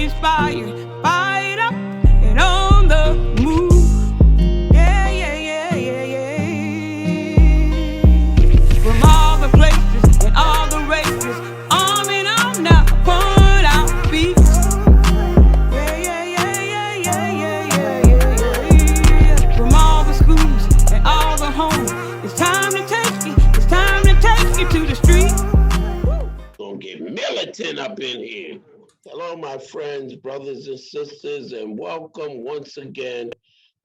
inspired, fired up, and on the move. Yeah, yeah, yeah, yeah, yeah. From all the places and all the races, arm in arm now, point our feet. Yeah, yeah, yeah, yeah, yeah, yeah, yeah, yeah, yeah. From all the schools and all the homes, it's time to take it. It's time to take it to the street. Gonna get militant up in here. Hello, my friends, brothers, and sisters, and welcome once again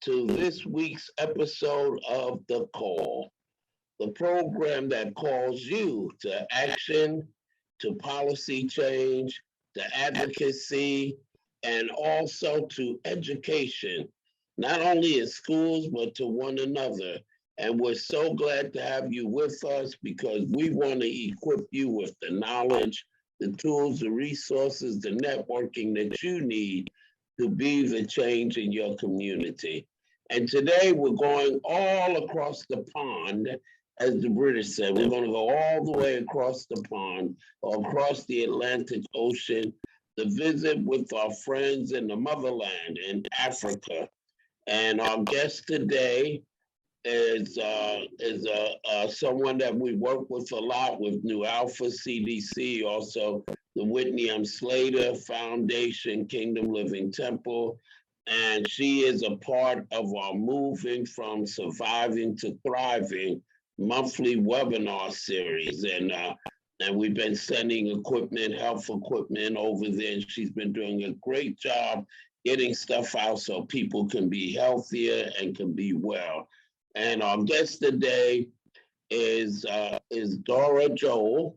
to this week's episode of The Call, the program that calls you to action, to policy change, to advocacy, and also to education, not only in schools, but to one another. And we're so glad to have you with us because we want to equip you with the knowledge, the tools, the resources, the networking that you need to be the change in your community. And today we're going all across the pond, as the British said. We're going to go all the way across the pond or across the Atlantic Ocean to visit with our friends in the motherland in Africa. And our guest today is someone that we work with a lot with New Alpha CDC, also the Whitney M. Slater Foundation, Kingdom Living Temple. And she is a part of our Moving from Surviving to Thriving monthly webinar series. And we've been sending equipment, health equipment over there. And she's been doing a great job getting stuff out so people can be healthier and can be well. And our guest today is Dora Joel,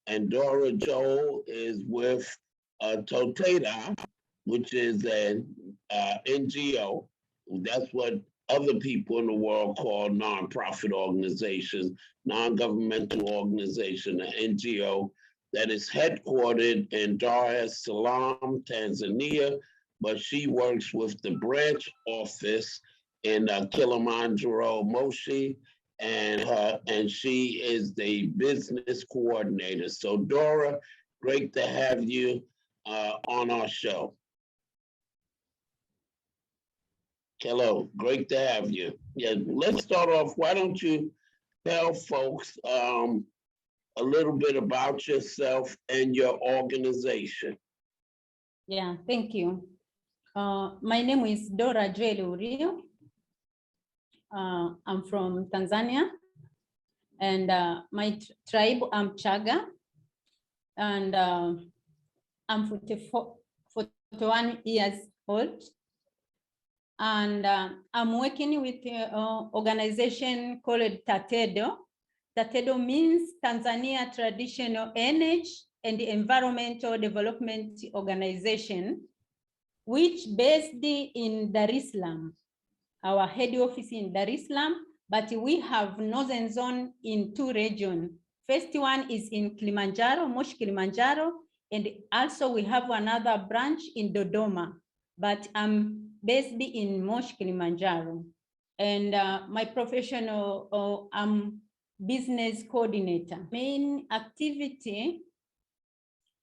and Dora Joel is with Toteda, which is an NGO. That's what other people in the world call nonprofit organizations, non-governmental organization, an NGO that is headquartered in Dar es Salaam, Tanzania, but she works with the branch office in Kilimanjaro, Moshi, and she is the business coordinator. So Dora, great to have you on our show. Hello, great to have you. Yeah, let's start off. Why don't you tell folks a little bit about yourself and your organization? Yeah, thank you. My name is Dora Joel Urio. I'm from Tanzania, and my tribe, I'm Chaga, and I'm 41 years old, and I'm working with an organization called TATEDO. TATEDO means Tanzania Traditional Energy and Environmental Development Organization, which based in Dar es Salaam. Our head office in Dar es Salaam, but we have Northern Zone in 2 regions. First one is in Kilimanjaro, Moshi Kilimanjaro, and also we have another branch in Dodoma, but I'm based in Moshi Kilimanjaro. And my professional, I'm business coordinator. Main activity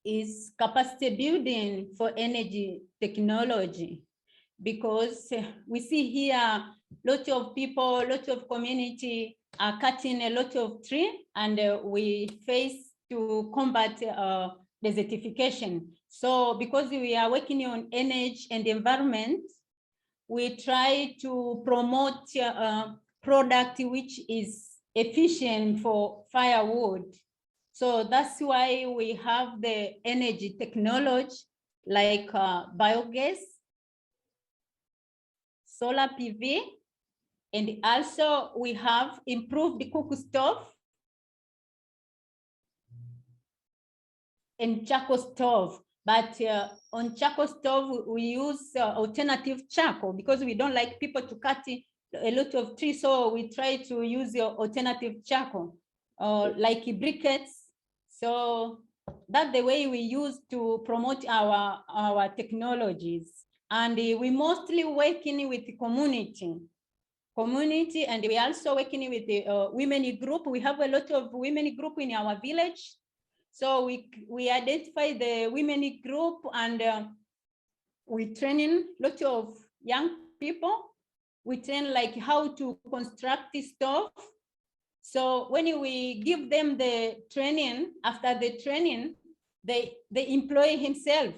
is capacity building for energy technology, because we see here lots of people, lots of community are cutting a lot of tree, and we face to combat desertification. So because we are working on energy and environment, we try to promote product which is efficient for firewood. So that's why we have the energy technology like biogas, solar PV, and also we have improved the cook stove and charcoal stove. But on charcoal stove, we use alternative charcoal because we don't like people to cut a lot of trees. So we try to use your alternative charcoal, like briquettes. So that's the way we use to promote our technologies. And we mostly working with the community, and we also working with the women group. We have a lot of women group in our village. So we identify the women group, and we training lot of young people. We train like how to construct the stove. So when we give them the training, after the training, they employ himself,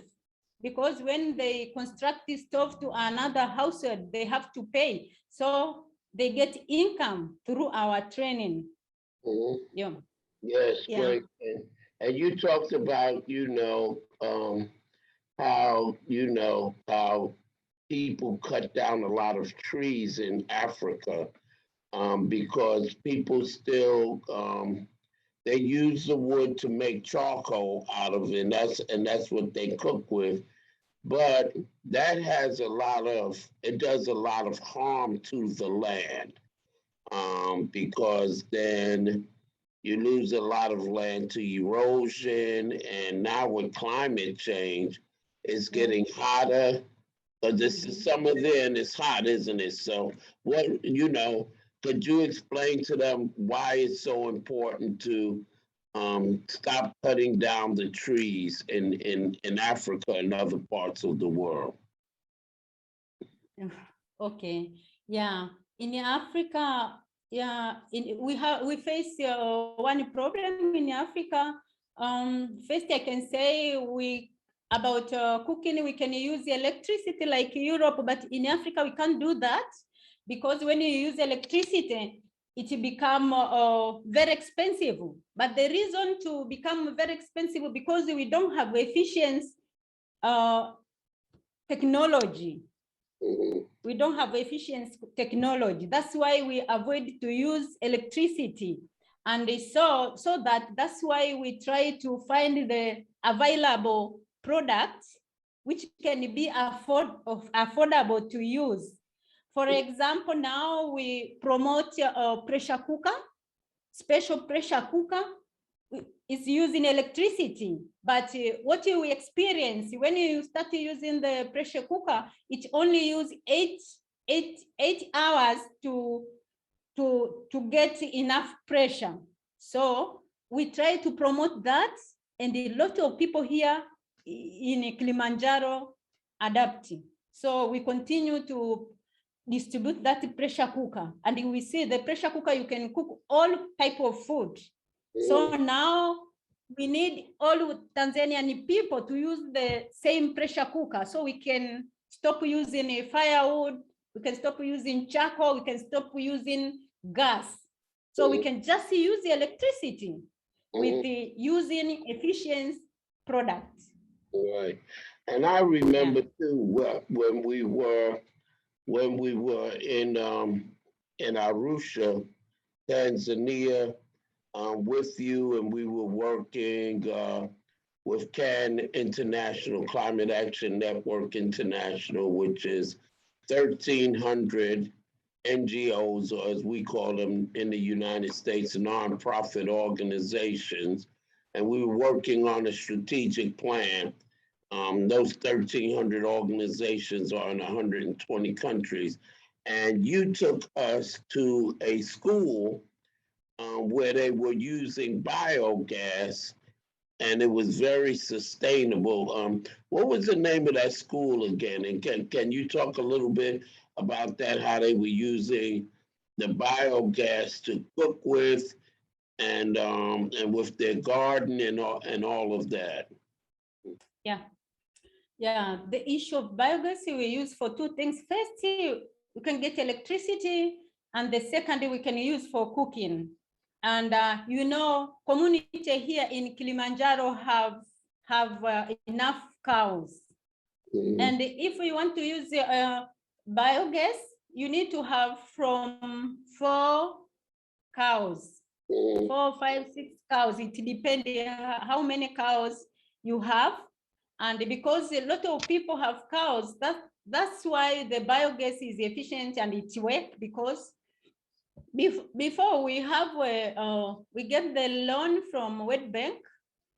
because when they construct the stove to another household, they have to pay. So they get income through our training. Mhm. Yeah. Yes, Yeah. great. And you talked about, how people cut down a lot of trees in Africa, because people still they use the wood to make charcoal out of it, and that's what they cook with. But that has it does a lot of harm to the land, because then you lose a lot of land to erosion, and now with climate change, it's getting hotter. But this is summer there and it's hot, isn't it? So could you explain to them why it's so important to stop cutting down the trees in Africa and other parts of the world? Okay. Yeah. In Africa, yeah, we face one problem in Africa. First, I can say about cooking, we can use electricity like Europe, but in Africa we can't do that, because when you use electricity, it become very expensive. But the reason to become very expensive, because we don't have efficient technology. We don't have efficient technology. That's why we avoid to use electricity. And that's why we try to find the available products which can be affordable to use. For example, now we promote a pressure cooker, special pressure cooker. Is using electricity, but what you experience when you start using the pressure cooker, it only use eight hours to get enough pressure. So we try to promote that, and a lot of people here in Kilimanjaro adapting. So we continue to distribute that pressure cooker, and we see the pressure cooker, you can cook all type of food. So now we need all Tanzanian people to use the same pressure cooker, so we can stop using a firewood, we can stop using charcoal, we can stop using gas. So we can just use the electricity with the using efficient products. Right. And I remember too, when we were in Arusha, Tanzania, with you, and we were working with CAN International, Climate Action Network International, which is 1,300 NGOs, or as we call them in the United States, nonprofit organizations. And we were working on a strategic plan. Those 1,300 organizations are in 120 countries. And you took us to a school where they were using biogas, and it was very sustainable. What was the name of that school again? And can you talk a little bit about that, how they were using the biogas to cook with, and with their garden and all of that? Yeah, the issue of biogas we use for two things. First, we can get electricity, and the second we can use for cooking. And community here in Kilimanjaro have enough cows. And if we want to use biogas, you need to have from 4 cows, 4, 5, 6 cows. It depends how many cows you have. And because a lot of people have cows, that's why the biogas is efficient and it works, because before we get the loan from World Bank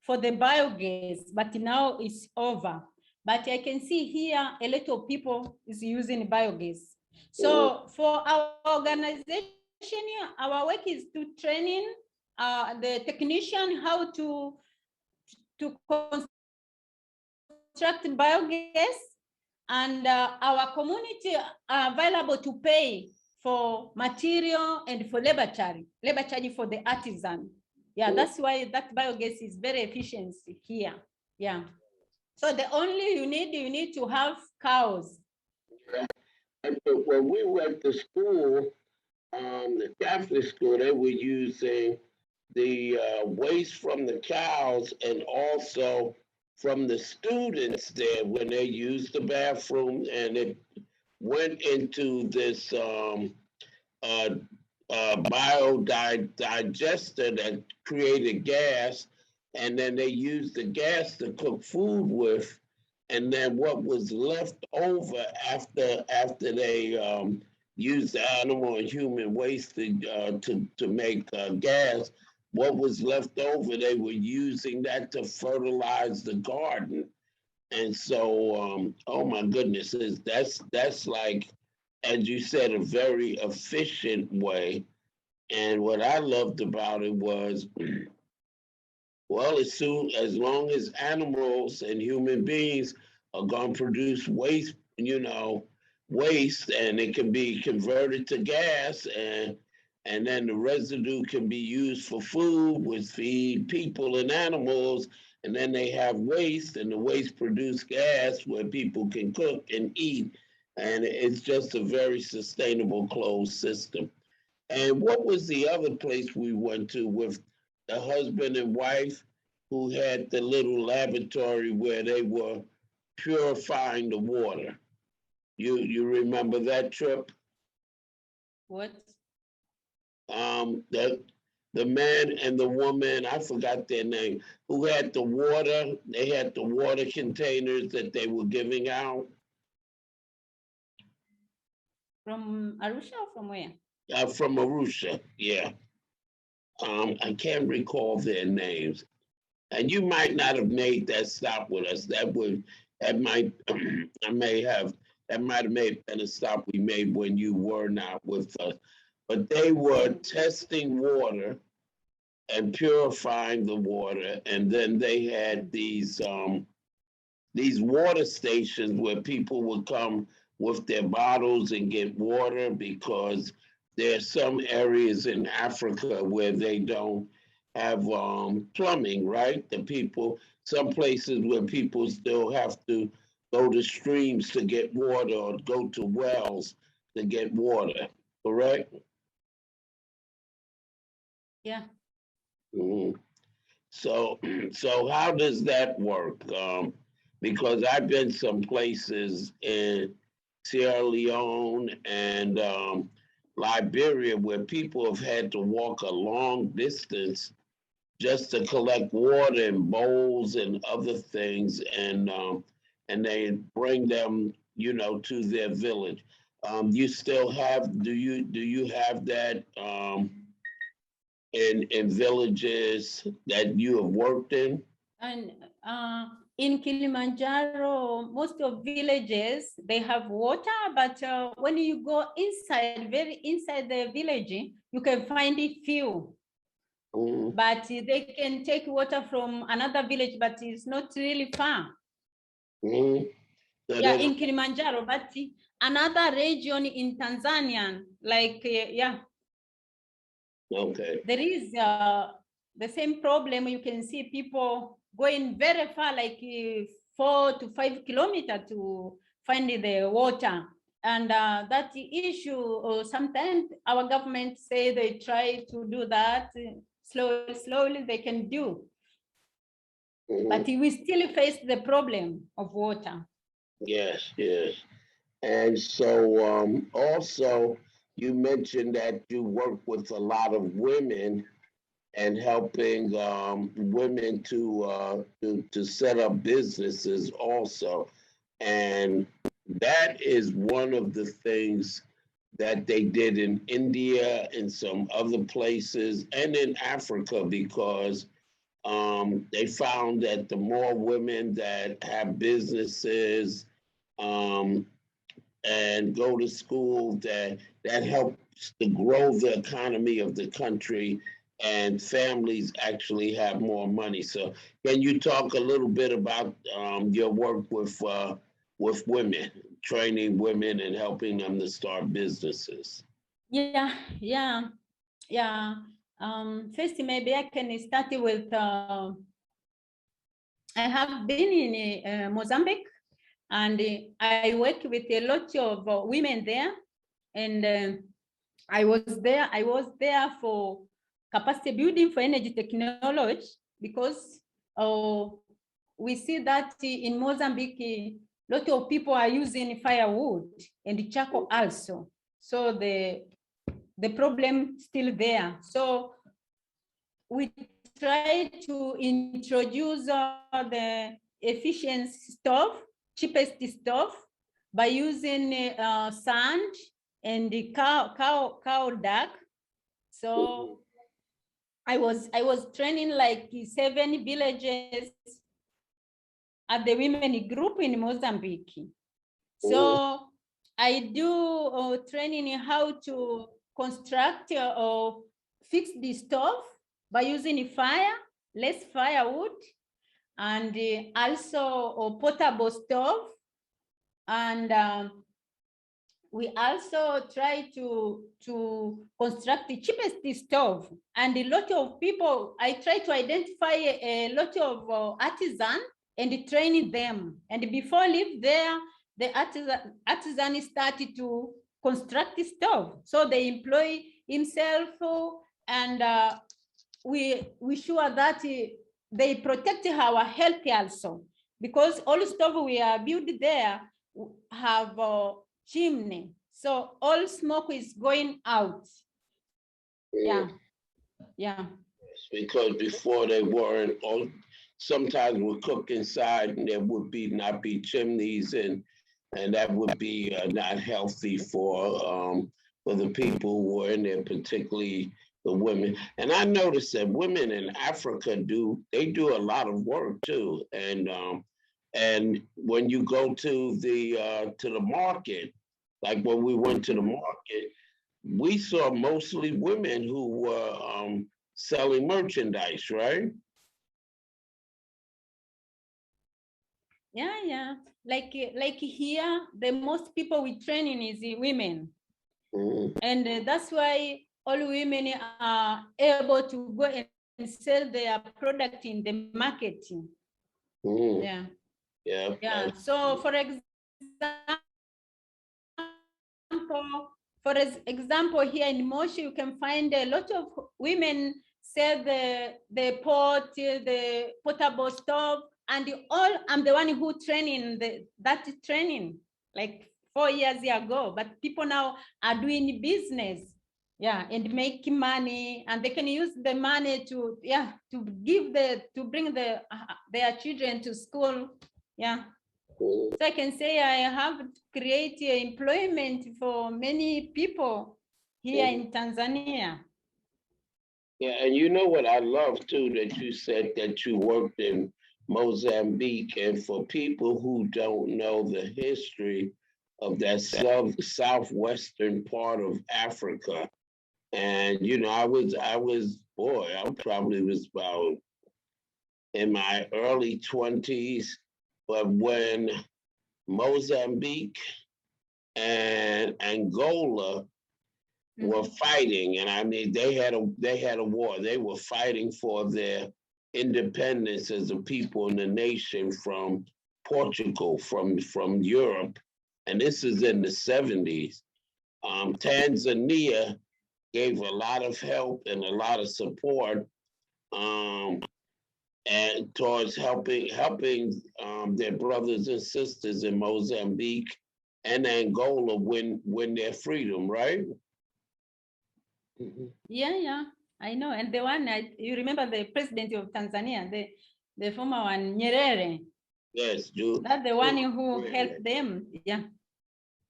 for the biogas, but now it's over. But I can see here a lot of people is using biogas. So for our organization, our work is to training the technician how to construct biogas, And our community are available to pay for material and for labor charge for the artisan. Yeah, that's why that biogas is very efficient here. Yeah. So the only you need to have cows. But when we went to school, the Catholic school, they were using the waste from the cows and also from the students there when they used the bathroom, and it went into this biodigester that created gas, and then they used the gas to cook food with, and then what was left over after they used the animal and human waste to make gas, what was left over, they were using that to fertilize the garden. And so, oh my goodness, that's like, as you said, a very efficient way. And what I loved about it was, well, as long as animals and human beings are going to produce waste, waste, and it can be converted to gas, and then the residue can be used for food, which feed people and animals, and then they have waste, and the waste produce gas where people can cook and eat, and it's just a very sustainable closed system. And what was the other place we went to with the husband and wife who had the little laboratory where they were purifying the water? You remember that trip? What? The man and the woman, I forgot their name, who had the water. They had the water containers that they were giving out. From Arusha or from where? From Arusha, yeah. I can't recall their names. And you might not have made that stop with us. That might have been a stop we made when you were not with us. But they were testing water and purifying the water, and then they had these water stations where people would come with their bottles and get water, because there are some areas in Africa where they don't have plumbing, right? Some places where people still have to go to streams to get water or go to wells to get water, correct? Yeah. Mm-hmm. So how does that work? Because I've been some places in Sierra Leone and Liberia where people have had to walk a long distance just to collect water in bowls and other things, and they bring them, to their village. You still have? Do you have that in villages that you have worked in? And in Kilimanjaro, most of villages, they have water, but when you go inside, very inside the village, you can find it few. Mm. But they can take water from another village, but it's not really far. Mm. Yeah, in Kilimanjaro, but another region in Tanzania, like, yeah. Okay. There is the same problem. You can see people going very far, like 4 to 5 kilometers to find the water. And that issue, sometimes our government say they try to do that, slowly they can do. Mm-hmm. But we still face the problem of water. Yes. And so also, you mentioned that you work with a lot of women and helping women to set up businesses also. And that is one of the things that they did in India and some other places and in Africa, because they found that the more women that have businesses and go to school, that helps to grow the economy of the country, and families actually have more money. So can you talk a little bit about your work with with women, training women and helping them to start businesses? Yeah, yeah, yeah. First, maybe I can start with, I have been in Mozambique, and I work with a lot of women there. And I was there for capacity building for energy technology, because we see that in Mozambique, a lot of people are using firewood and charcoal also. So the problem still there. So we try to introduce the efficient stove, cheapest stove, by using sand and the cow dung. So I was training like 7 villages at the women group in Mozambique. So I do training in how to construct or fix the stove by using fire, less firewood, and also a portable stove. And we also try to construct the cheapest stove. And a lot of people, I try to identify a lot of artisans and training them. And before I leave there, the artisan started to construct the stove. So they employ himself, and we sure that they protect our health also, because all stove we are built there have a chimney, so all smoke is going out. Yeah, yeah. Because before they weren't, all, sometimes we cook inside and there would be not be chimneys, and that would be not healthy for the people who were in there, particularly the women. And I noticed that women in Africa do a lot of work too. And when you go to the market, like when we went to the market, we saw mostly women who were selling merchandise, right? Yeah, yeah. Like here, the most people we training is the women. And that's why all women are able to go and sell their product in the market. Yeah. Yeah. Yeah. So for example, here in Moshi, you can find a lot of women sell the pot, the portable stove, and all. I'm the one who training that training like 4 years ago. But people now are doing business, yeah, and making money, and they can use the money to bring their children to school, yeah. So I can say I have created employment for many people here in Tanzania. Yeah, and you know what I love too, that you said that you worked in Mozambique, and for people who don't know the history of that southwestern part of Africa, and you know, I probably was about in my early 20s, but when Mozambique and Angola were fighting, and I mean they had a war. They were fighting for their independence as a people and a nation from Portugal, from Europe, and this is in the 70s. Tanzania gave a lot of help and a lot of support, and towards helping their brothers and sisters in Mozambique and Angola win their freedom, right? Yeah, I know. And the one you remember the president of Tanzania, the former one, Nyerere. Yes, that's the one who helped them. Yeah.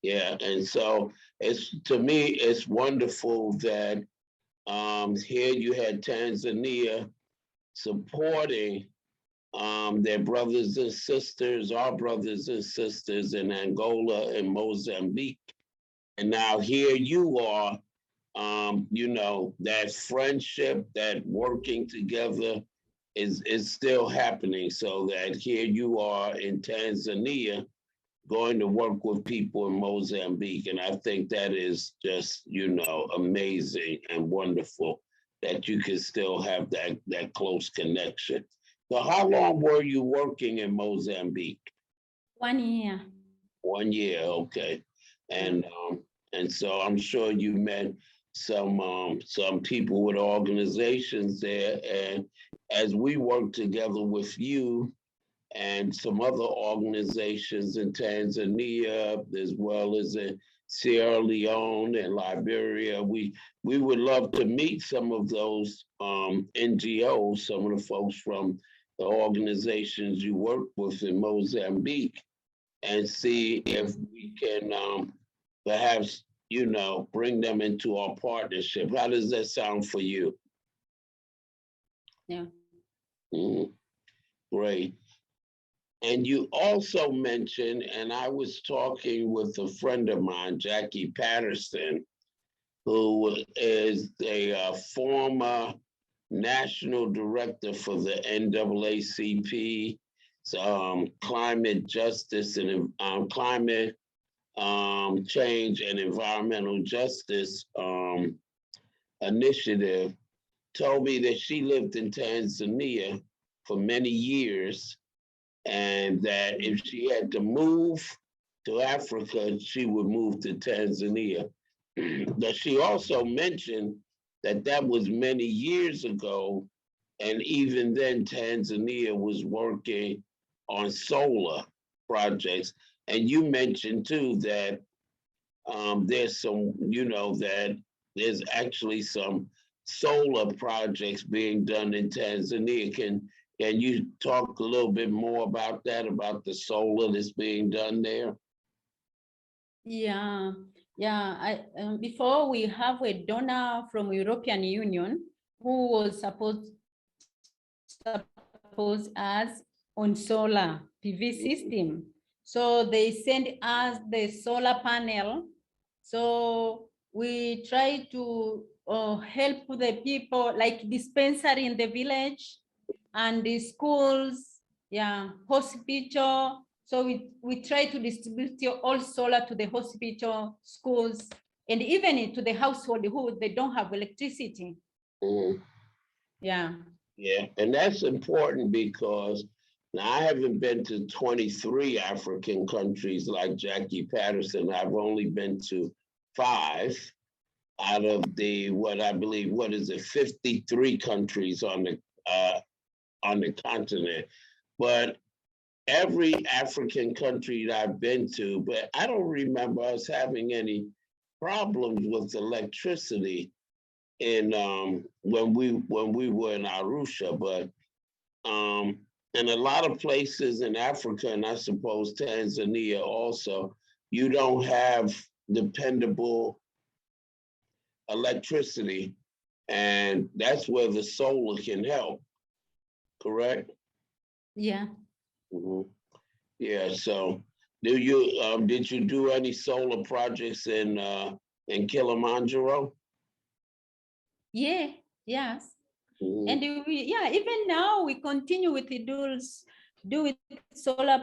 Yeah, and so to me it's wonderful that here you had Tanzania supporting their brothers and sisters, our brothers and sisters in Angola and Mozambique. And now here you are, you know, that friendship, that working together is still happening. So that here you are in Tanzania going to work with people in Mozambique. And I think that is just, amazing and wonderful that you can still have that close connection. So how long were you working in Mozambique? 1 year. 1 year, okay. And so I'm sure you met some people with organizations there. And as we work together with you and some other organizations in Tanzania, as well as in Sierra Leone and Liberia, we would love to meet some of those NGOs, some of the folks from the organizations you work with in Mozambique, and see if we can perhaps, bring them into our partnership. How does that sound for you? Yeah. Great. And you also mentioned, and I was talking with a friend of mine, Jackie Patterson, who is a former national director for the NAACP, climate justice and climate change and environmental justice initiative, told me that she lived in Tanzania for many years, and that if she had to move to Africa, she would move to Tanzania. But she also mentioned that was many years ago, and even then Tanzania was working on solar projects. And you mentioned too that there's some, that there's actually some solar projects being done in Tanzania. Can you talk a little bit more about that, about the solar that's being done there? Yeah. Before we have a donor from European Union who was supposed as on solar PV system. So they send us the solar panel. So we try to help the people, like dispensary in the village and the schools, hospital. So we try to distribute all solar to the hospital, schools, and even to the household who they don't have electricity. Yeah. Yeah, and that's important because now I haven't been to 23 African countries like Jackie Patterson. I've only been to 5 out of the, what I believe, 53 countries on the continent. But every African country that I've been to, but I don't remember us having any problems with electricity in when we were in Arusha. But in a lot of places in Africa, and I suppose Tanzania also, you don't have dependable electricity, and that's where the solar can help. Correct? Yeah. Yeah. So, did you do any solar projects in Kilimanjaro? Yes. And even now we continue with the do with solar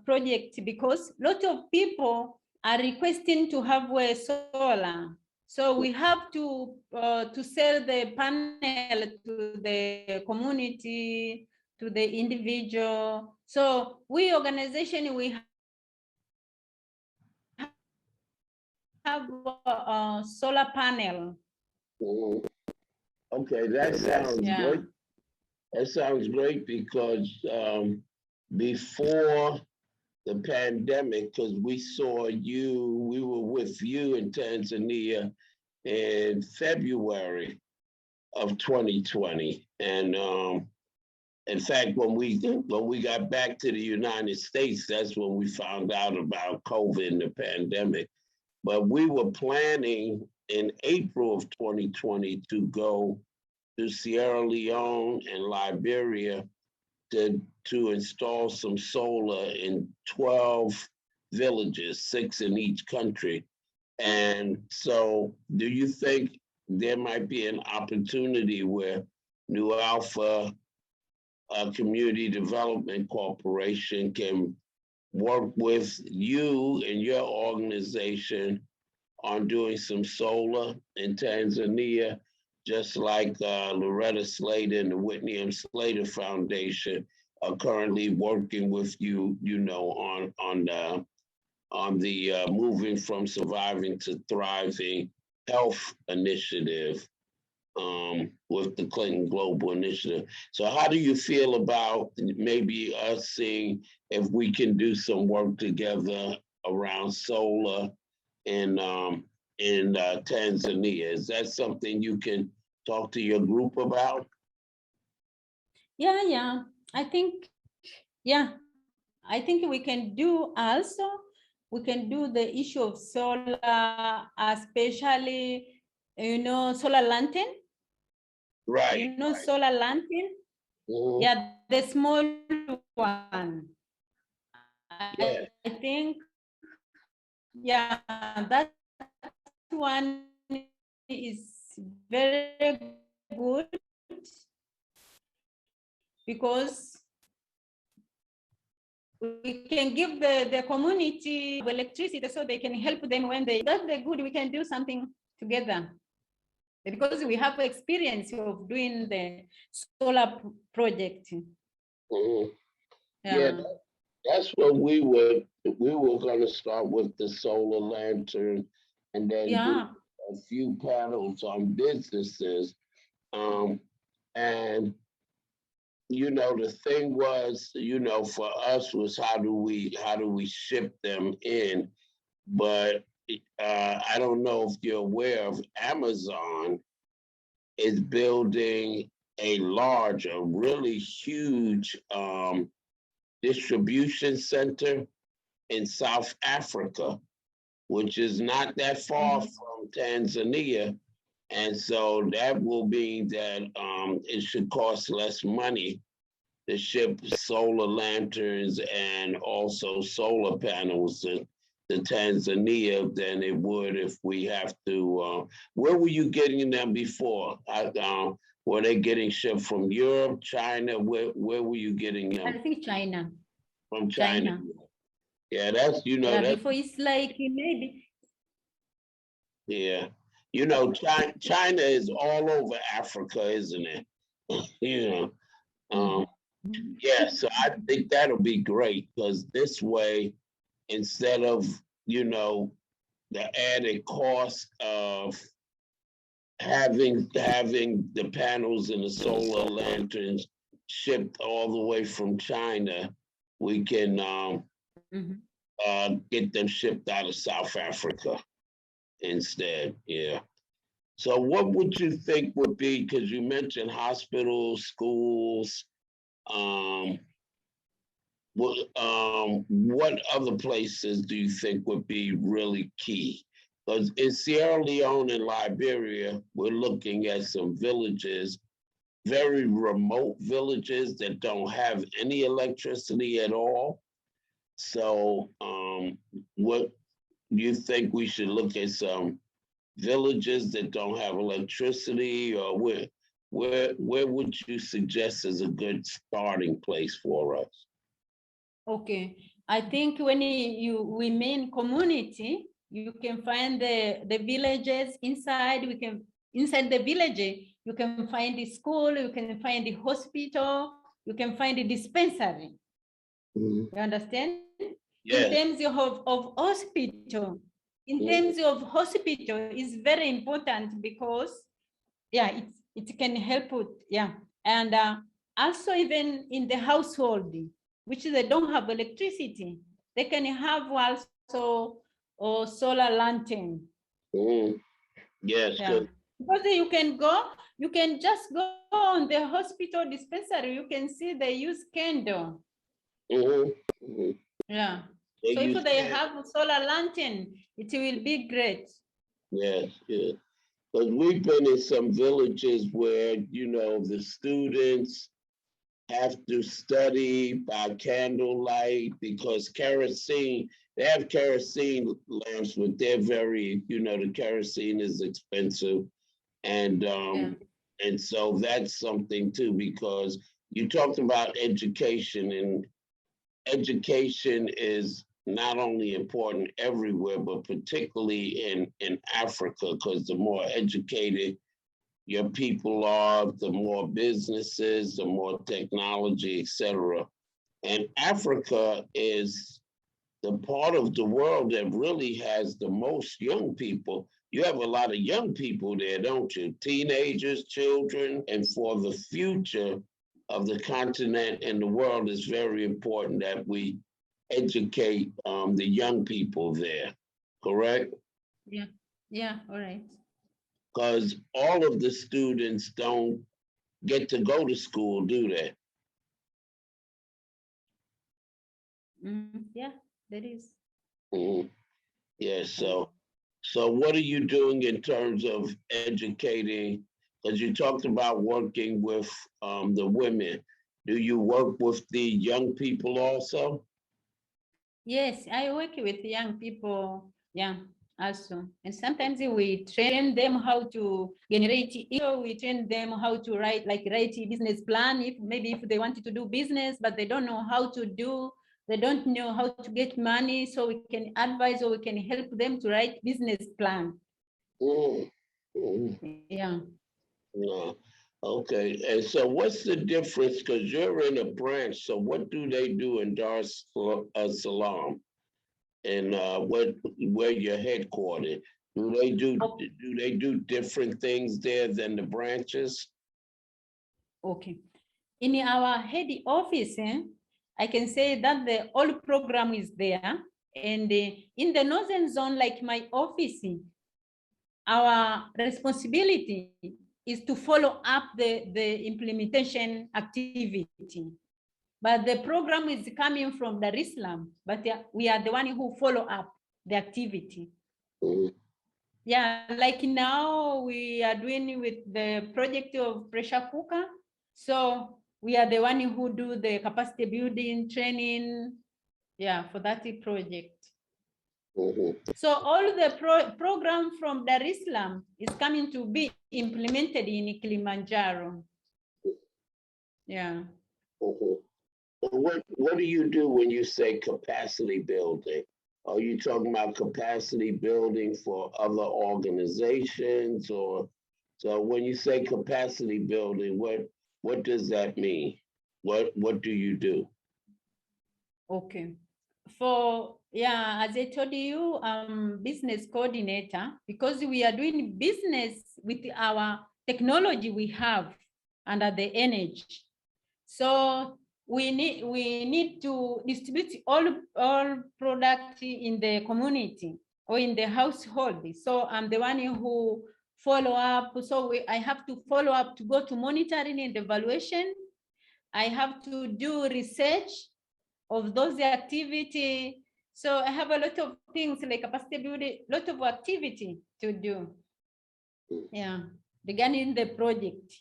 project, because a lot of people are requesting to have a solar. So we have to sell the panel to the community, to the individual. So we organization, we have a solar panel. Okay, that sounds great. That sounds great because before the pandemic, because we were with you in Tanzania in February of 2020. And in fact, when we got back to the United States, that's when we found out about COVID and the pandemic. But we were planning in April of 2020 to go to Sierra Leone and Liberia to install some solar in 12 villages, 6 in each country. And so do you think there might be an opportunity where New Alpha Community Development Corporation can work with you and your organization on doing some solar in Tanzania, just like Loretta Slater and the Whitney M. Slater Foundation are currently working with you, on the Moving from Surviving to Thriving Health Initiative with the Clinton Global Initiative. So how do you feel about maybe us seeing if we can do some work together around solar in Tanzania? Is that something you can talk to your group about? Yeah. I think we can do also. We can do the issue of solar, especially, solar lantern. Right. Solar lantern. Mhm. Yeah, the small one. Yeah. I think, that one is very good because we can give the community electricity so they can help them when that's the good. We can do something together because we have experience of doing the solar project. Mhm. Yeah, that's what we were going to start with, the solar lantern, and then do a few panels on businesses. And the thing was, for us was how do we ship them in? But I don't know if you're aware of Amazon is building a really huge distribution center in South Africa, which is not that far from Tanzania. And so that will mean that it should cost less money to ship solar lanterns and also solar panels to Tanzania than it would if we have to. Where were you getting them before? Were they getting shipped from Europe, China? Where were you getting them? I think China. From China. Yeah, that's that's before it's like maybe. Yeah, China is all over Africa, isn't it? Yeah. So I think that'll be great because this way, instead of the added cost of having the panels and the solar lanterns shipped all the way from China, we can get them shipped out of South Africa instead. Yeah. So what would you think would be, because you mentioned hospitals, schools, what other places do you think would be really key? Because in Sierra Leone and Liberia, we're looking at some villages, very remote villages that don't have any electricity at all. So what you think we should look at some villages that don't have electricity, or where would you suggest is a good starting place for us? Okay, I think when we mean community, you can find the villages inside. Inside the village, you can find the school, you can find the hospital, you can find the dispensary. You understand? Yeah. In terms of hospital, is very important because it can help with, and also even in the household, which they don't have electricity, they can have also solar lantern. Yes. Because you can just go on the hospital dispensary, you can see they use candle. Yeah. So if they have solar lantern, it will be great. Yes, yeah. Because we've been in some villages where, the students have to study by candlelight because they have kerosene lamps, but they're very, the kerosene is expensive. And and so that's something too, because you talked about education, education is not only important everywhere, but particularly in Africa, because the more educated your people are, the more businesses, the more technology, etc. And Africa is the part of the world that really has the most young people. You have a lot of young people there, don't you? Teenagers, children, and for the future of the continent and the world, it's very important that we educate the young people there, correct? Yeah, yeah, all right. Because all of the students don't get to go to school, do they? Yeah, there is. Mhm. Yeah, so what are you doing in terms of educating? Because you talked about working with the women. Do you work with the young people also? Yes, I work with young people, yeah, also. And sometimes we train them how to generate, we train them how to write a business plan, if maybe if they wanted to do business, but they don't know how to do, they don't know how to get money, so we can advise or we can help them to write business plan. Mm, mm, Yeah. no. Okay, and so what's the difference? Because you're in a branch, so what do they do in Dar es Salaam? And where you're headquartered? Do they do different things there than the branches? Okay. In our head office, I can say that the whole program is there. And in the northern zone, like my office, our responsibility is to follow up the implementation activity. But the program is coming from Dar es Salaam, but we are the one who follow up the activity. Mhm. Yeah, like now we are doing with the project of pressure cooker. So we are the one who do the capacity building training, yeah, for that project. Mhm. So all the program from Dar es Salaam is coming to be implemented in Kilimanjaro. Yeah. Mhm. What do you do when you say capacity building? Are you talking about capacity building for other organizations, or so when you say capacity building, what does that mean? What do you do? Okay. For, yeah, as I told you, business coordinator, because we are doing business with our technology we have under the energy. So we need to distribute all product in the community or in the household. So I'm the one who follow up. So I have to follow up to go to monitoring and evaluation. I have to do research of those activity. So I have a lot of things like capacity building, lot of activity to do. Yeah, regarding the project.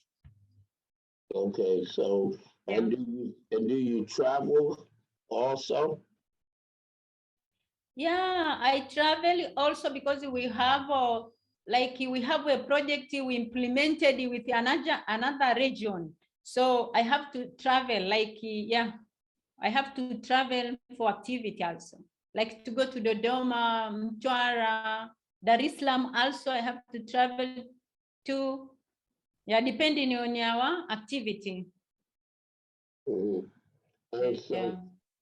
Okay, so Yeah. do you travel also? Yeah, I travel also because we have we have a project we implemented with another region. So I have to travel yeah, I have to travel for activity also. Like to go to Dodoma, Mtwara, Dar es Salaam also I have to travel to, yeah, depending on our activity. Mhm. And Yeah.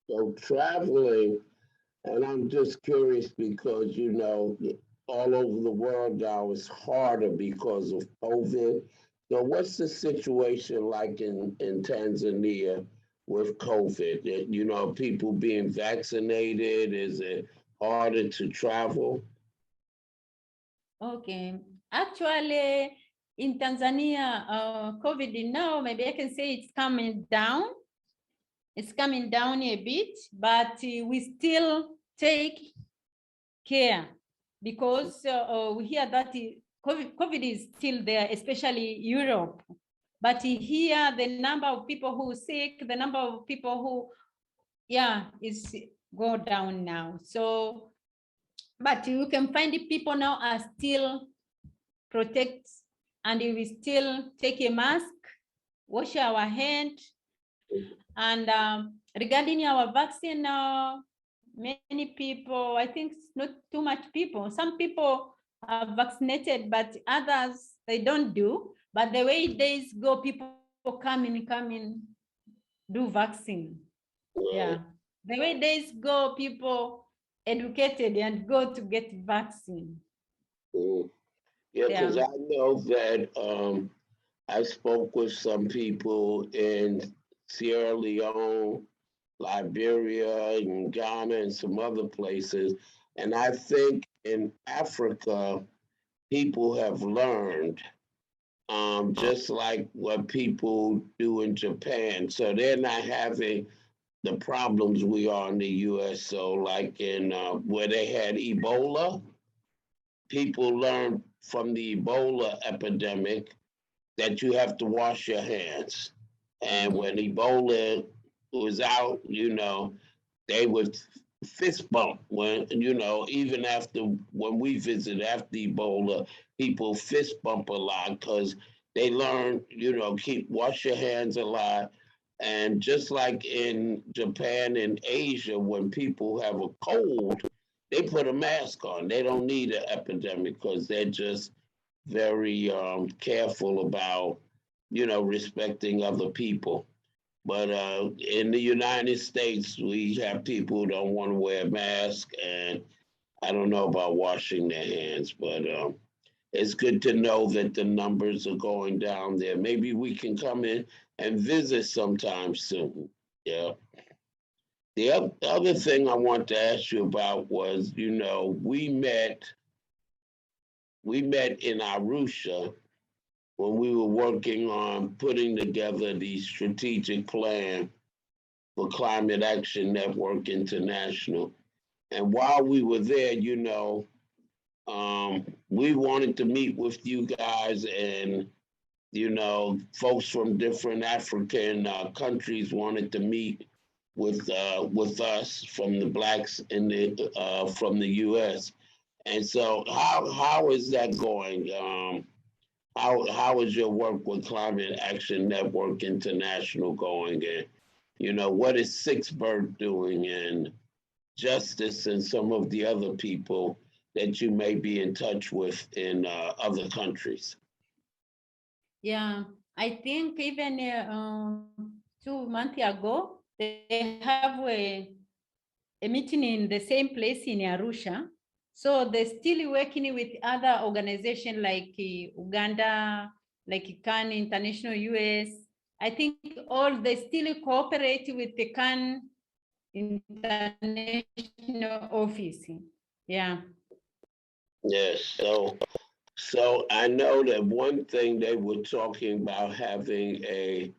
so traveling, and I'm just curious because all over the world now is harder because of COVID. So what's the situation like in Tanzania with COVID? People being vaccinated, is it harder to travel? Okay. Actually, in Tanzania, COVID now, maybe I can say it's coming down. It's coming down a bit, but we still take care because we hear that COVID is still there, especially Europe. But here, the number of people who are sick, the number of people who, yeah, is go down now. So, but you can find the people now are still protect, and we still take a mask, wash our hand, and regarding our vaccine, many people, I think it's not too much people. Some people are vaccinated, but others they don't do. But the way days go, people come in, do vaccine. Yeah. The way days go, people educated and go to get vaccine. Mm. Yeah, because Yeah. I know that I spoke with some people in Sierra Leone, Liberia, and Ghana, and some other places. And I think in Africa, people have learned, just like what people do in Japan. So they're not having the problems we are in the US. So, like in where they had Ebola, people learned from the Ebola epidemic that you have to wash your hands. And when Ebola was out, they would fist bump when, even after when we visited after Ebola, people fist bump a lot because they learn, keep wash your hands a lot. And just like in Japan and Asia, when people have a cold, they put a mask on. They don't need an epidemic because they're just very careful about, respecting other people. But in the United States, we have people who don't want to wear a mask, and I don't know about washing their hands, but it's good to know that the numbers are going down there. Maybe we can come in and visit sometime soon. Yeah. The other thing I want to ask you about was, we met in Arusha when we were working on putting together the strategic plan for Climate Action Network International. And while we were there, we wanted to meet with you guys, and folks from different African countries wanted to meet with us from the blacks in the from the U.S. And so, how is that going? How is your work with Climate Action Network International going? And what is Sixbird doing, and Justice, and some of the other people that you may be in touch with in other countries? Yeah, I think even 2 months ago, they have a meeting in the same place in Arusha. So they're still working with other organizations like Uganda, like CAN International US. I think all they still cooperate with the CAN International Office. Yeah. Yes. So I know that one thing they were talking about having a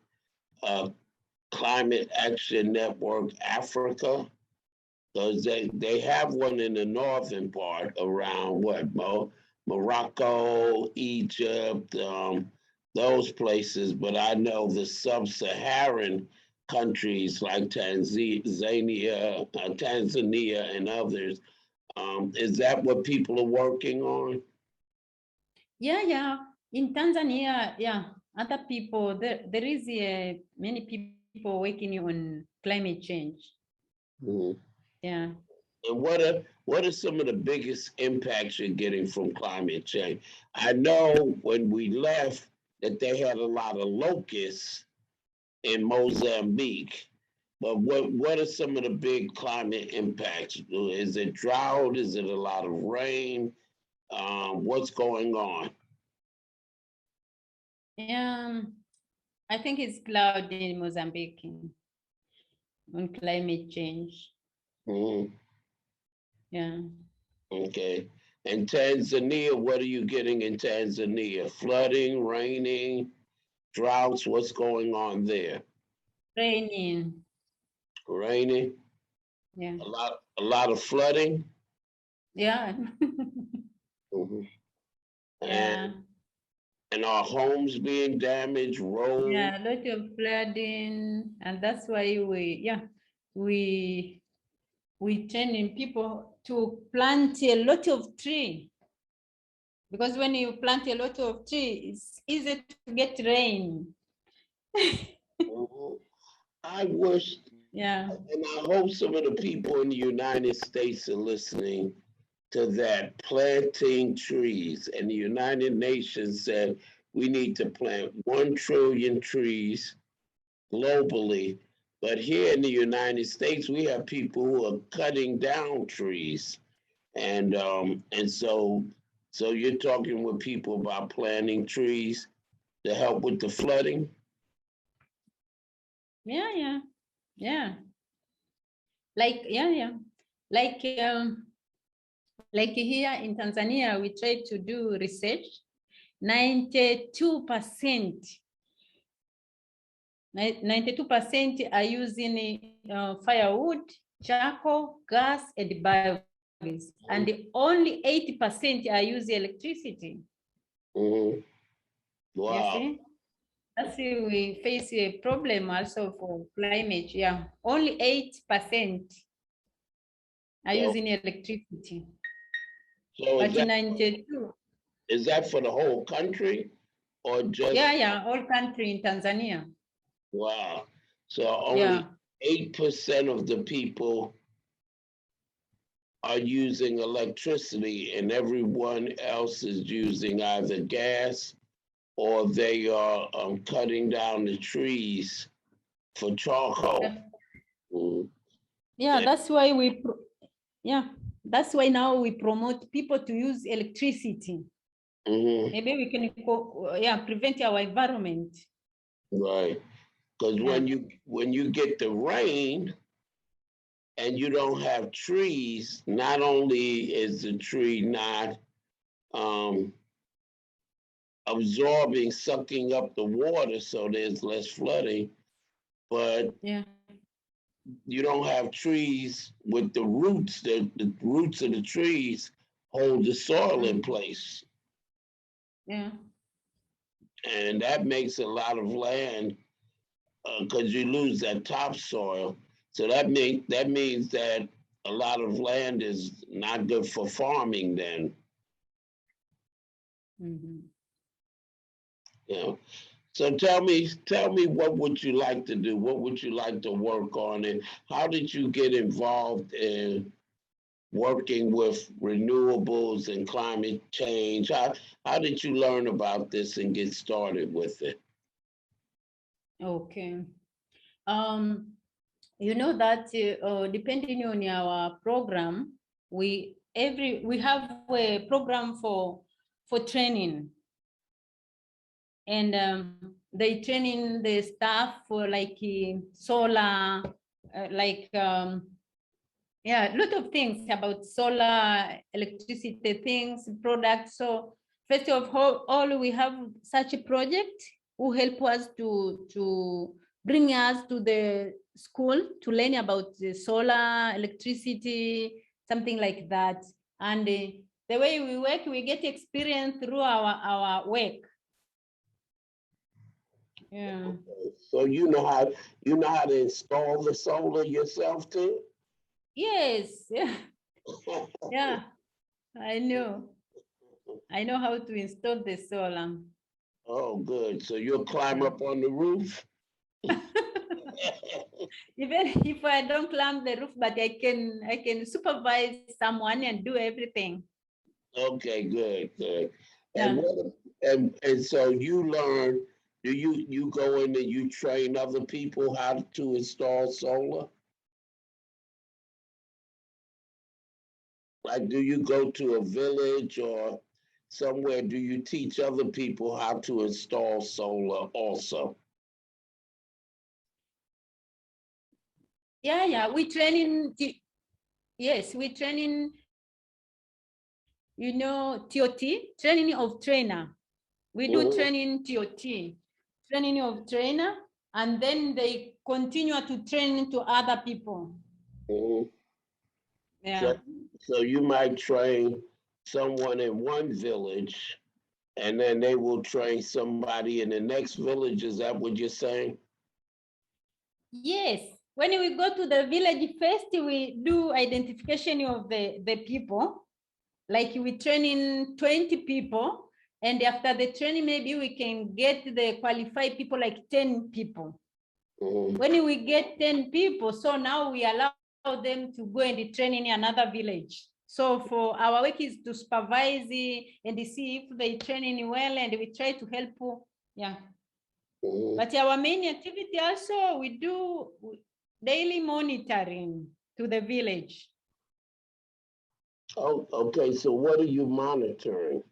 Climate Action Network Africa, because they have one in the northern part around Morocco, Egypt, those places. But I know the sub-Saharan countries like Tanzania and others. Is that what people are working on? Yeah. In Tanzania, yeah, other people, there is many people working on climate change. Mm-hmm. Yeah. And what are some of the biggest impacts you're getting from climate change? I know when we left that they had a lot of locusts in Mozambique, but what are some of the big climate impacts? Is it drought? Is it a lot of rain? What's going on? I think it's cloudy in Mozambique on climate change. Mm-hmm. Yeah. Okay. And Tanzania, what are you getting in Tanzania? Flooding, raining, droughts? What's going on there? Raining. Raining? Yeah. A lot of flooding? Yeah. Mm-hmm. Yeah. And our homes being damaged, roads? Yeah, a lot of flooding, and that's why we training people to plant a lot of tree, because when you plant a lot of tree, it's easy to get rain. Mm-hmm. I wish Yeah. And I hope some of the people in the United States are listening to that, planting trees. And the United Nations said we need to plant 1 trillion trees globally. But here in the United States, we have people who are cutting down trees. And so you're talking with people about planting trees to help with the flooding? Yeah, yeah, yeah. Like, yeah, yeah. Like, like here in Tanzania, we try to do research. 92%, 92% are using firewood, charcoal, gas, and biogas, and only 80% are using electricity. Mm-hmm. You Wow. see? That's why we face a problem also for climate. Yeah, only 8% are So, using electricity. so But in 92, is that for the whole country or just? yeah, yeah, all country in Tanzania. Wow. So only Yeah. 8% of the people are using electricity, and everyone else is using either gas or they are cutting down the trees for charcoal. Yeah. Mm. Yeah, that's why that's why now we promote people to use electricity. Mhm. Maybe we can prevent our environment. Right. Because Yeah. when you get the rain and you don't have trees, not only is the tree not um, absorbing, sucking up the water, so there's less flooding, but Yeah. you don't have trees with the roots. The roots of the trees hold the soil in place, Yeah. and that makes a lot of land because you lose that topsoil. So that means that a lot of land is not good for farming. Then, Mhm. you know. So tell me, what would you like to do? What would you like to work on, and how did you get involved in working with renewables and climate change? How did you learn about this and get started with it? Okay. You know that depending on our program, we have a program for training, and they training the staff for like solar, like yeah, a lot of things about solar, electricity things, products. So first of all we have such a project who help us to bring us to the school to learn about the solar, electricity, something like that. And the way we work, we get experience through our work. Yeah. So you know how to install the solar yourself too? Yes. Yeah. Yeah. I know how to install the solar. Oh, good. So you'll climb up on the roof? Even if I don't climb the roof, but I can supervise someone and do everything. Okay, good, good. And Yeah. what and so you learn, do you go in and you train other people how to install solar? Like, do you go to a village or somewhere? Do you teach other people how to install solar also? Yeah, yeah. We training. Yes, we training. You know, TOT, training of trainer. We do Mhm. training TOT, training of trainer, and then they continue to train to other people. Mhm. Yeah. So you might train someone in one village, and then they will train somebody in the next village. Is that what you're saying? Yes. When we go to the village first, we do identification of the people. Like we training 20 people, and after the training, maybe we can get the qualified people like 10 people. When we get 10 people, so now we allow them to go and train in another village. So for our work is to supervise and see if they training well, and we try to help. Yeah. But our main activity also, we do daily monitoring to the village. Oh, okay. So what are you monitoring?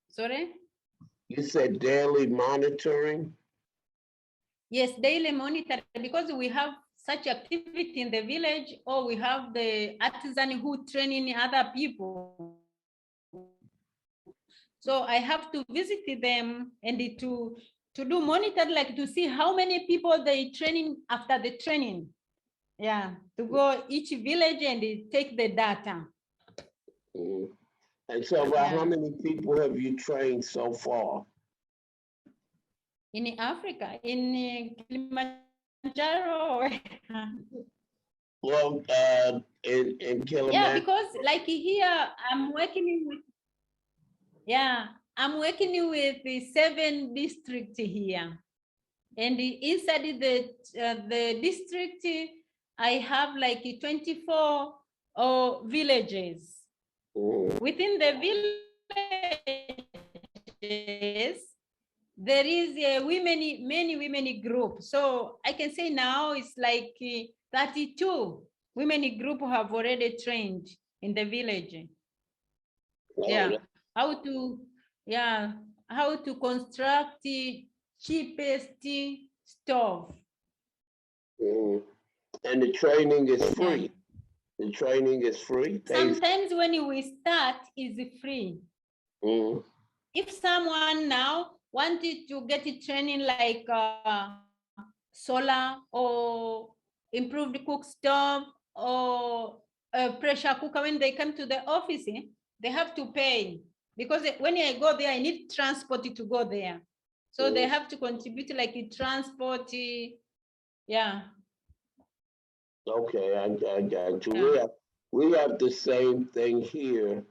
Sorry? You said daily monitoring? Yes, daily monitoring, because we have such activity in the village, or we have the artisan who training other people. So I have to visit them and to do monitor, like to see how many people they training after the training. Yeah, to go each village and take the data. And so how many people have you trained so far? In Africa, in Kilimanjaro. Well, in Kilimanjaro. Yeah, because like here, I'm working with the 7 districts here. And inside the district, I have like 24 villages. Within the villages, there is many women group. So I can say now it's like 32 women group have already trained in the village. Yeah, how to construct the cheapest stove. And the training is free. The training is free. Sometimes when we start, it's free. If someone now wanted to get a training like solar or improved cook stove or a pressure cooker, when they come to the office, they have to pay, because when I go there, I need transport to go there. So they have to contribute like a transport. Yeah. Okay, I got you. Yeah. We have the same thing here,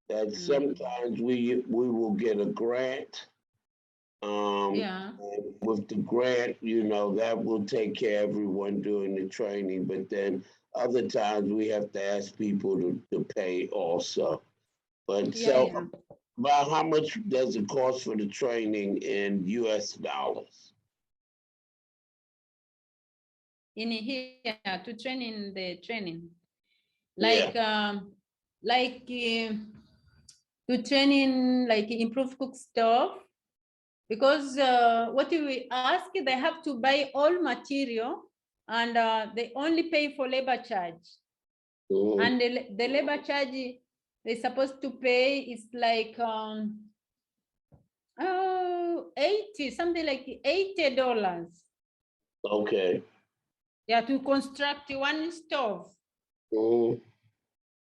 that sometimes we will get a grant. And with the grant, that will take care of everyone doing the training. But then other times we have to ask people to pay also. But about how much does it cost for the training in US dollars? In here to train in the training, like to train in like improve cook stove, because what we ask, they have to buy all material, and they only pay for labor charge. And the labor charge they're supposed to pay is like 80, something like $80. Okay. Yeah, to construct one stove.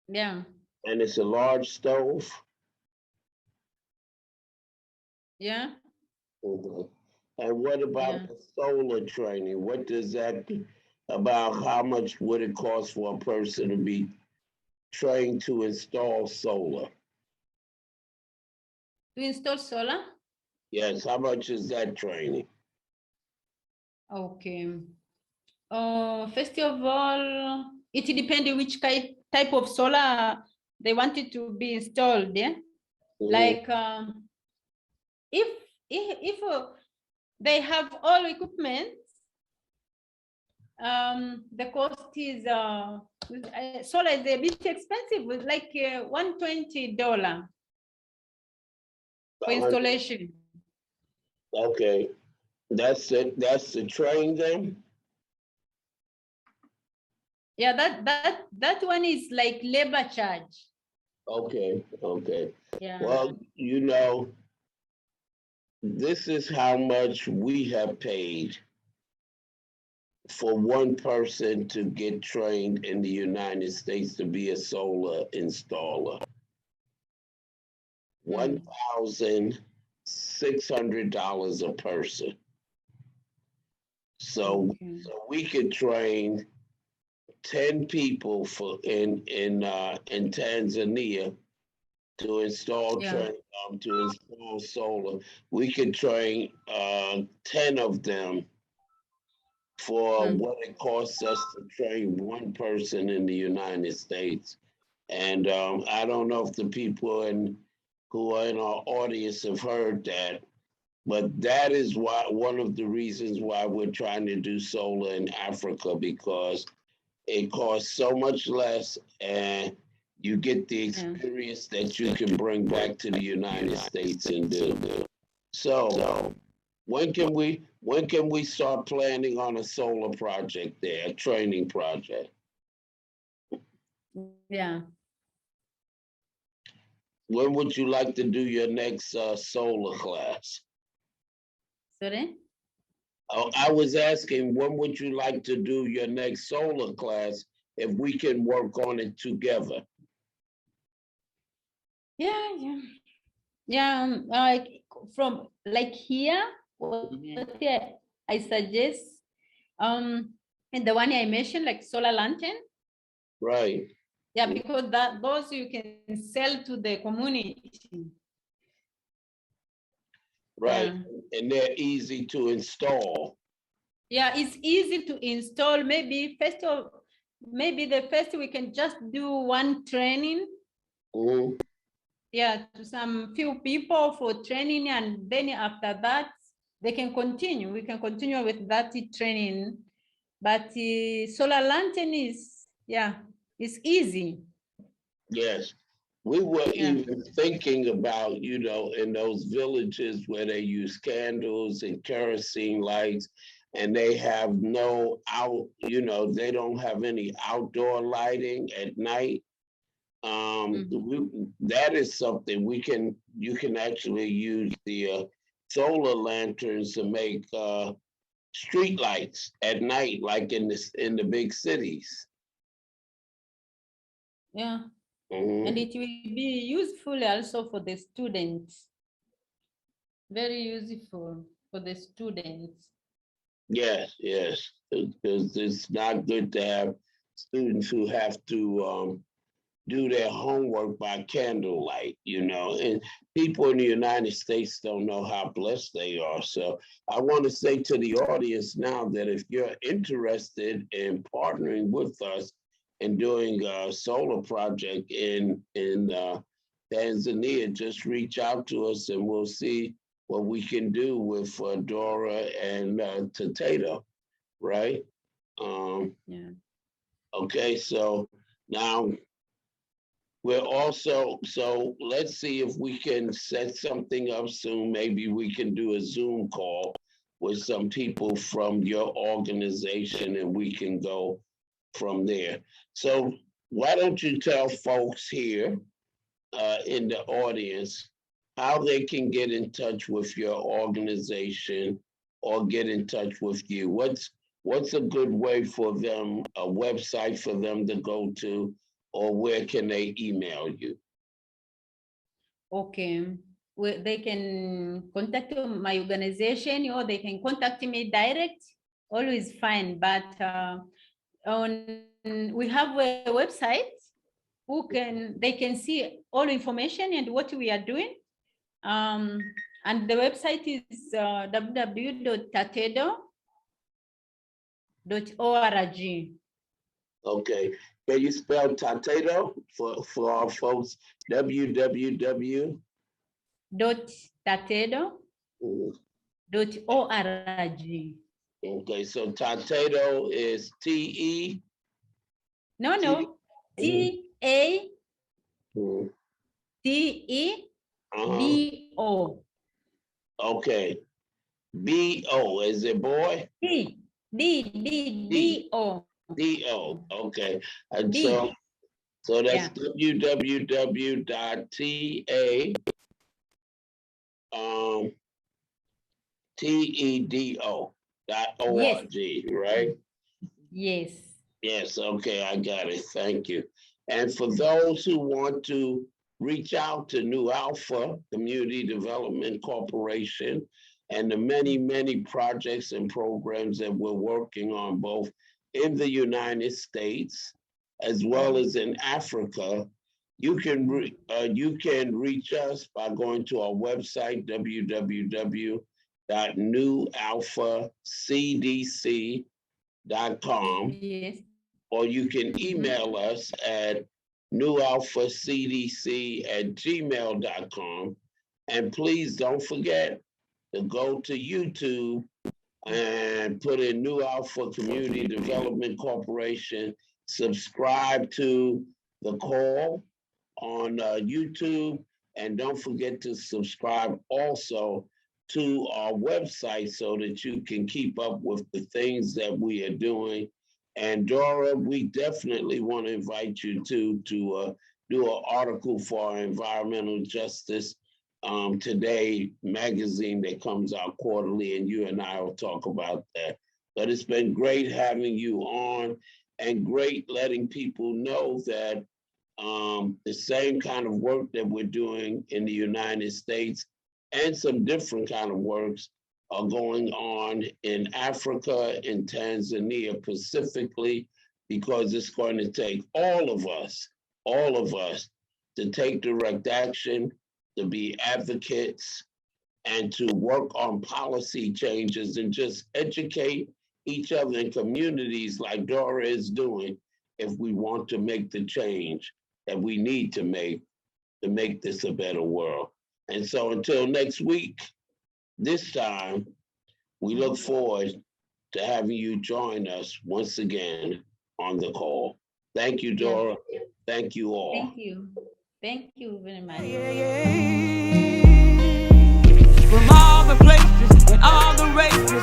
Yeah. And it's a large stove? Yeah. And what about the solar training? What does that, about how much would it cost for a person to be trained to install solar? To install solar? Yes, how much is that training? Okay. First of all, it depends which type of solar they want it to be installed. Yeah. Like if they have all equipment, the cost is solar is a bit expensive, with like $120 for installation. Okay, that's it. That's to train them. Yeah, that one is like labor charge. Okay. Yeah. Well, this is how much we have paid for one person to get trained in the United States to be a solar installer. $1,600 a person. So we could train 10 people in Tanzania to install solar. We could train 10 of them for what it costs us to train one person in the United States. And I don't know if the people who are in our audience have heard that, but that is why one of the reasons why we're trying to do solar in Africa, because it costs so much less and you get the experience that you can bring back to the United States and do. So when can we start planning on a solar project there, a training project? Yeah. When would you like to do your next solar class? Sorry? Oh, I was asking, when would you like to do your next solar class if we can work on it together? Yeah, yeah. Yeah, like from like here, what I suggest, and the one I mentioned, like solar lantern. Right. Yeah, because those you can sell to the community. Right. Yeah. And they're easy to install. Yeah, it's easy to install. Maybe the first we can just do one training. Yeah, to some few people for training, and then after that they can continue. We can continue with that training. But solar lantern is, yeah, it's easy. Yes. We were even thinking about, in those villages where they use candles and kerosene lights, and they have no they don't have any outdoor lighting at night. That is something you can actually use the solar lanterns to make street lights at night, like in the big cities. Yeah. And it will be useful also for the students. Very useful for the students. Yes, yes, because it's not good to have students who have to do their homework by candlelight, and people in the United States don't know how blessed they are. So I want to say to the audience now that if you're interested in partnering with us and doing a solar project in Tanzania, just reach out to us and we'll see what we can do with Dora and Tatedo, right? Yeah. Okay, so now so let's see if we can set something up soon. Maybe we can do a Zoom call with some people from your organization and we can go from there. So why don't you tell folks here in the audience how they can get in touch with your organization or get in touch with you? What's a good way for them, a website for them to go to, or where can they email you? Okay. They can contact my organization or they can contact me direct. Always fine. But we have a website they can see all information and what we are doing. And the website is www.tatedo.org. Okay. Can you spell Tatedo for our folks? www. .tatedo.org. Okay, so Tatedo is T-E? No. T-A-T-E-D-O. Okay. B-O, is it boy? D-O. D-O, okay. And so that's www.tatedo.org, right? Yes. Yes, okay, I got it. Thank you. And for those who want to reach out to New Alpha Community Development Corporation and the many, many projects and programs that we're working on both in the United States as well as in Africa, you can reach us by going to our website, www.newalphacdc.org. Yes. or you can email us at newalphacdc@gmail.com. And please don't forget to go to YouTube and put in New Alpha Community Development Corporation. Subscribe to The Call on YouTube. And don't forget to subscribe also to our website so that you can keep up with the things that we are doing. And Dora, we definitely want to invite you to do an article for our Environmental Justice Today magazine that comes out quarterly, and you and I will talk about that. But it's been great having you on, and great letting people know that the same kind of work that we're doing in the United States and some different kind of works are going on in Africa, in Tanzania specifically, because it's going to take all of us to take direct action, to be advocates, and to work on policy changes and just educate each other in communities like Dora is doing if we want to make the change that we need to make this a better world. And so until next week, this time, we look forward to having you join us once again on The Call. Thank you, Dora. Thank you all. Thank you. Thank you very much. From all the places and all the races,